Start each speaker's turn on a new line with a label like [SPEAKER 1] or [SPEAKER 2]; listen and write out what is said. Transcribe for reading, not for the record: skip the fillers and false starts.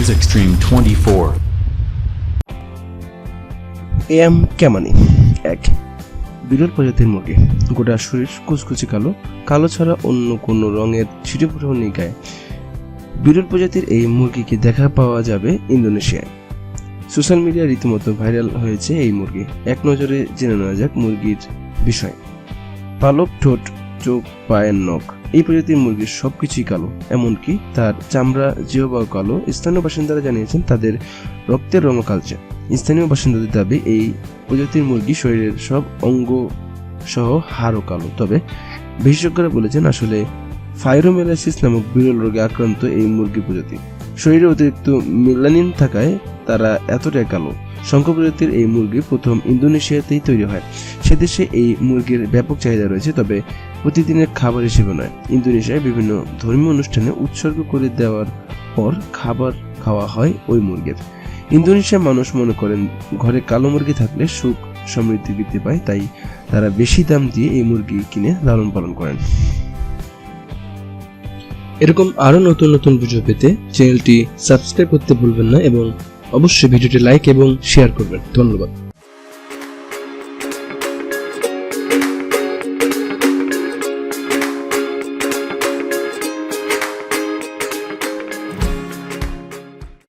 [SPEAKER 1] Friends Extreme 24.
[SPEAKER 2] M ক্যামানি এক বিরল প্রজাতির মুরগি, গোটা শরীর কুচকুচে কালো, কালো ছাড়া অন্য কোনো রঙের ছিটে ফোটাও নেই গায়ে। বিরল প্রজাতির এই মুরগিকে দেখা পাওয়া যাবে ইন্দোনেশিয়ায়। সোশ্যাল মিডিয়া রীতিমতো ভাইরাল হয়েছে এই মুরগি। এক নজরে জেনে নেওয়া যাক মুরগির বিষয়। পালক, ঠোঁট, চোখ, পায়ের নখ। এই প্রজাতির মুরগির সবকিছুই কালো, এমনকি তার চামড়া, জিহ্বাও কালো। স্থানীয় বাসিন্দারা জানিয়েছেন তাদের রক্তের রঙও কালচে। স্থানীয় বাসিন্দাদের দাবি, এই প্রজাতির মুরগি শরীরের সব অঙ্গ সহ হাড়ও কালো। তবে বিশেষজ্ঞরা বলেছেন আসলে ফাইরোমেলাইসিস নামক বিরল রোগে আক্রান্ত এই মুরগি প্রজাতি। শরীরে অতিরিক্ত মেলানিন থাকায় তারা এতটাই কালো। শঙ্খ প্রজাতির এই মুরগি প্রথম ইন্দোনেশিয়াতেই তৈরি হয়। সেদেশে এই মুরগির ব্যাপক চাহিদা রয়েছে, তবে প্রতিদিনের খাবার হিসেবে নয়। ইন্দোনেশিয়ায় বিভিন্ন ধর্মীয় অনুষ্ঠানে উৎসর্গ করে দেওয়ার পর খাবার খাওয়া হয় ওই মুরগির। ইন্দোনেশিয়ার মানুষ মনে করেন ঘরে কালো মুরগি থাকলে সুখ সমৃদ্ধি বৃদ্ধি পায়, তাই তারা বেশি দাম দিয়ে এই মুরগি কিনে লালন পালন করেন। এরকম আরো নতুন নতুন ভিডিও পেতে চ্যানেলটি সাবস্ক্রাইব করতে ভুলবেন না এবং অবশ্যই ভিডিওটি লাইক এবং শেয়ার করবেন। ধন্যবাদ।